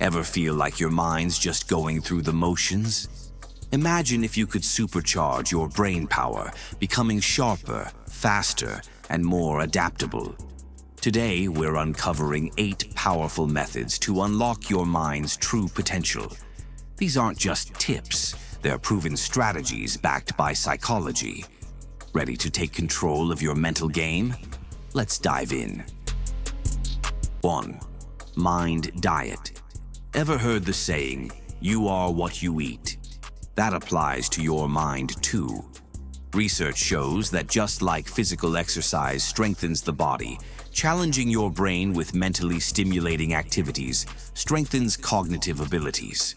Ever feel like your mind's just going through the motions? Imagine if you could supercharge your brain power, becoming sharper, faster, and more adaptable. Today, we're uncovering 8 powerful methods to unlock your mind's true potential. These aren't just tips, they're proven strategies backed by psychology. Ready to take control of your mental game? Let's dive in. 1. Mind diet. Ever heard the saying, "You are what you eat"? That applies to your mind too. Research shows that just like physical exercise strengthens the body, challenging your brain with mentally stimulating activities strengthens cognitive abilities.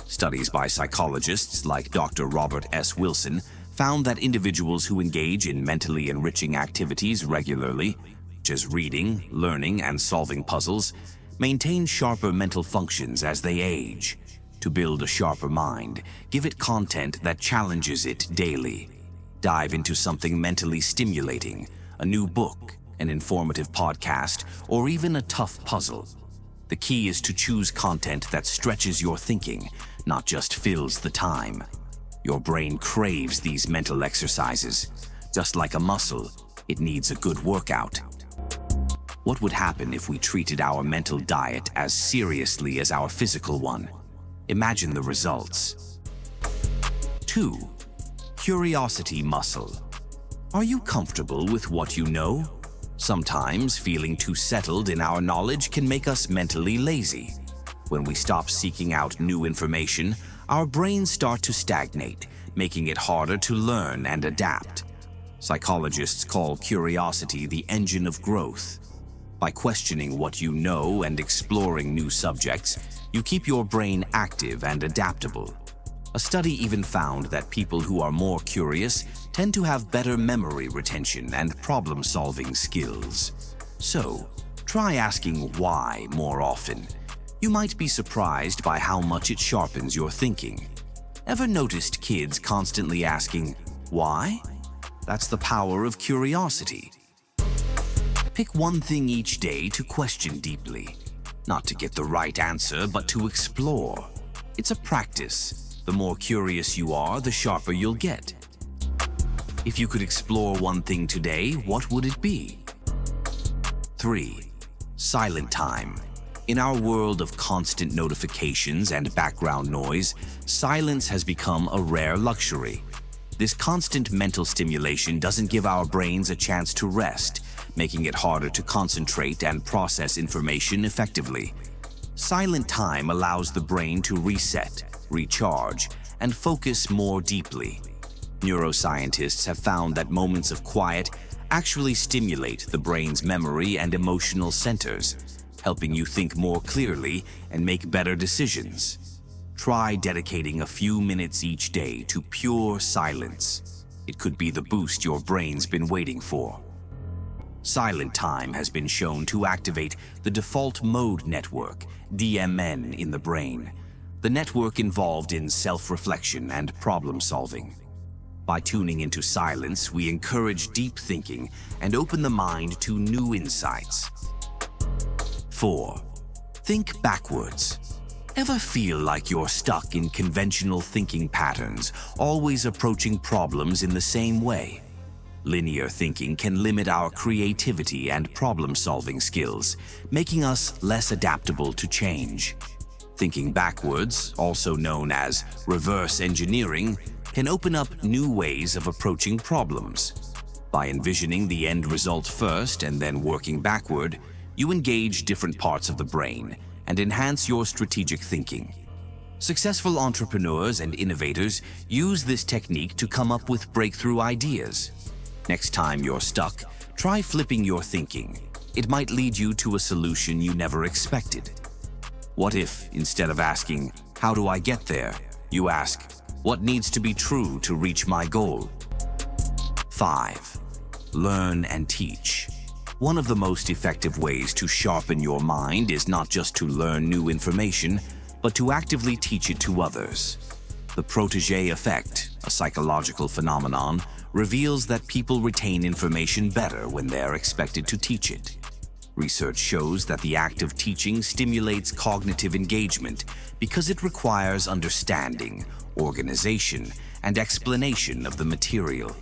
Studies by psychologists like Dr. Robert S. Wilson found that individuals who engage in mentally enriching activities regularly, such as reading, learning, and solving puzzles, maintain sharper mental functions as they age. To build a sharper mind, give it content that challenges it daily. Dive into something mentally stimulating, a new book, an informative podcast, or even a tough puzzle. The key is to choose content that stretches your thinking, not just fills the time. Your brain craves these mental exercises. Just like a muscle, it needs a good workout. What would happen if we treated our mental diet as seriously as our physical one? Imagine the results. 2. Curiosity muscle. Are you comfortable with what you know? Sometimes feeling too settled in our knowledge can make us mentally lazy. When we stop seeking out new information, our brains start to stagnate, making it harder to learn and adapt. Psychologists call curiosity the engine of growth. By questioning what you know and exploring new subjects, you keep your brain active and adaptable. A study even found that people who are more curious tend to have better memory retention and problem-solving skills. So, try asking why more often. You might be surprised by how much it sharpens your thinking. Ever noticed kids constantly asking, "Why?" That's the power of curiosity. Pick one thing each day to question deeply. Not to get the right answer, but to explore. It's a practice. The more curious you are, the sharper you'll get. If you could explore one thing today, what would it be? 3. Silent time. In our world of constant notifications and background noise, silence has become a rare luxury. This constant mental stimulation doesn't give our brains a chance to rest, making it harder to concentrate and process information effectively. Silent time allows the brain to reset, recharge, and focus more deeply. Neuroscientists have found that moments of quiet actually stimulate the brain's memory and emotional centers, helping you think more clearly and make better decisions. Try dedicating a few minutes each day to pure silence. It could be the boost your brain's been waiting for. Silent time has been shown to activate the default mode network, DMN, in the brain, the network involved in self-reflection and problem-solving. By tuning into silence, we encourage deep thinking and open the mind to new insights. 4. Think backwards. Ever feel like you're stuck in conventional thinking patterns, always approaching problems in the same way? Linear thinking can limit our creativity and problem-solving skills, making us less adaptable to change. Thinking backwards, also known as reverse engineering, can open up new ways of approaching problems. By envisioning the end result first and then working backward, you engage different parts of the brain and enhance your strategic thinking. Successful entrepreneurs and innovators use this technique to come up with breakthrough ideas. Next time you're stuck, try flipping your thinking. It might lead you to a solution you never expected. What if, instead of asking, "How do I get there?" you ask, "What needs to be true to reach my goal?" 5. Learn and teach. One of the most effective ways to sharpen your mind is not just to learn new information, but to actively teach it to others. The protégé effect, a psychological phenomenon, reveals that people retain information better when they're expected to teach it. Research shows that the act of teaching stimulates cognitive engagement because it requires understanding, organization, and explanation of the material.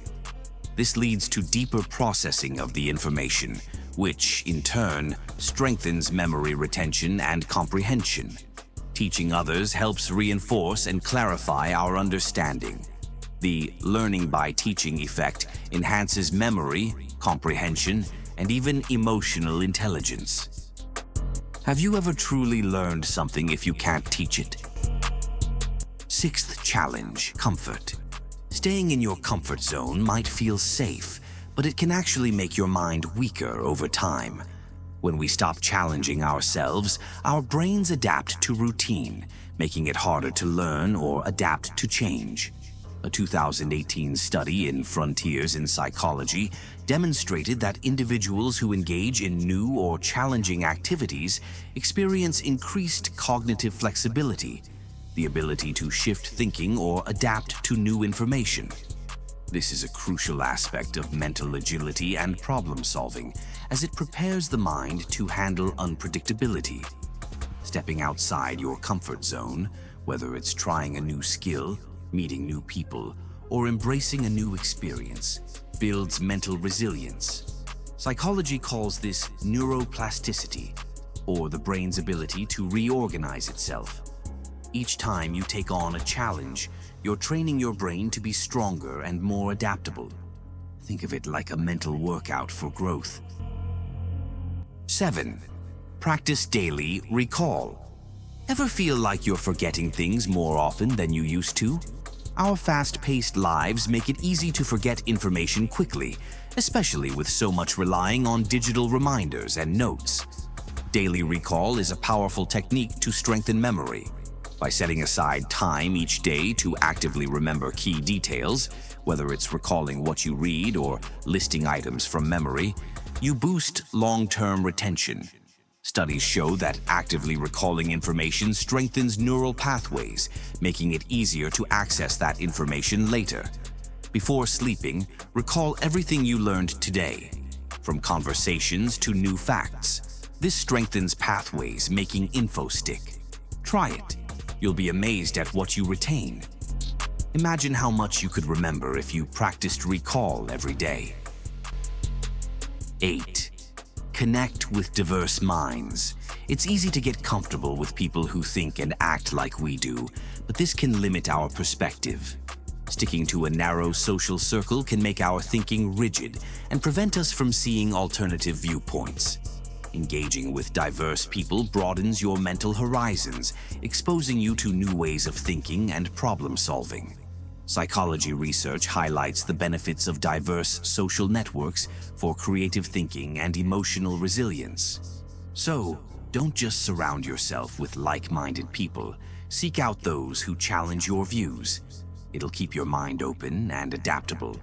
This leads to deeper processing of the information, which, in turn, strengthens memory retention and comprehension. Teaching others helps reinforce and clarify our understanding. The learning by teaching effect enhances memory, comprehension, and even emotional intelligence. Have you ever truly learned something if you can't teach it? Sixth challenge, comfort. Staying in your comfort zone might feel safe, but it can actually make your mind weaker over time. When we stop challenging ourselves, our brains adapt to routine, making it harder to learn or adapt to change. A 2018 study in Frontiers in Psychology demonstrated that individuals who engage in new or challenging activities experience increased cognitive flexibility, the ability to shift thinking or adapt to new information. This is a crucial aspect of mental agility and problem solving, as it prepares the mind to handle unpredictability. Stepping outside your comfort zone, whether it's trying a new skill, meeting new people, or embracing a new experience, builds mental resilience. Psychology calls this neuroplasticity, or the brain's ability to reorganize itself. Each time you take on a challenge, you're training your brain to be stronger and more adaptable. Think of it like a mental workout for growth. 7. Practice daily recall. Ever feel like you're forgetting things more often than you used to? Our fast-paced lives make it easy to forget information quickly, especially with so much relying on digital reminders and notes. Daily recall is a powerful technique to strengthen memory. By setting aside time each day to actively remember key details, whether it's recalling what you read or listing items from memory, you boost long-term retention. Studies show that actively recalling information strengthens neural pathways, making it easier to access that information later. Before sleeping, recall everything you learned today, from conversations to new facts. This strengthens pathways, making info stick. Try it. You'll be amazed at what you retain. Imagine how much you could remember if you practiced recall every day. 8. Connect with diverse minds. It's easy to get comfortable with people who think and act like we do, but this can limit our perspective. Sticking to a narrow social circle can make our thinking rigid and prevent us from seeing alternative viewpoints. Engaging with diverse people broadens your mental horizons, exposing you to new ways of thinking and problem solving. Psychology research highlights the benefits of diverse social networks for creative thinking and emotional resilience. So, don't just surround yourself with like-minded people. Seek out those who challenge your views. It'll keep your mind open and adaptable.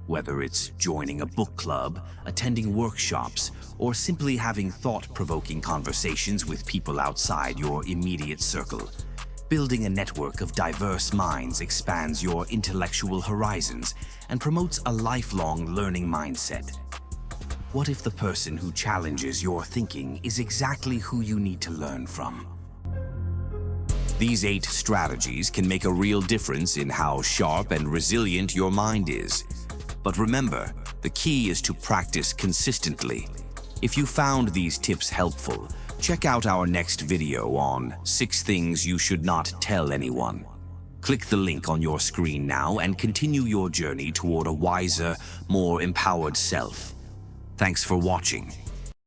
Whether it's joining a book club, attending workshops, or simply having thought-provoking conversations with people outside your immediate circle, building a network of diverse minds expands your intellectual horizons and promotes a lifelong learning mindset. What if the person who challenges your thinking is exactly who you need to learn from? These 8 strategies can make a real difference in how sharp and resilient your mind is. But remember, the key is to practice consistently. If you found these tips helpful, check out our next video on 6 things you should not tell anyone. Click the link on your screen now and continue your journey toward a wiser, more empowered self. Thanks for watching.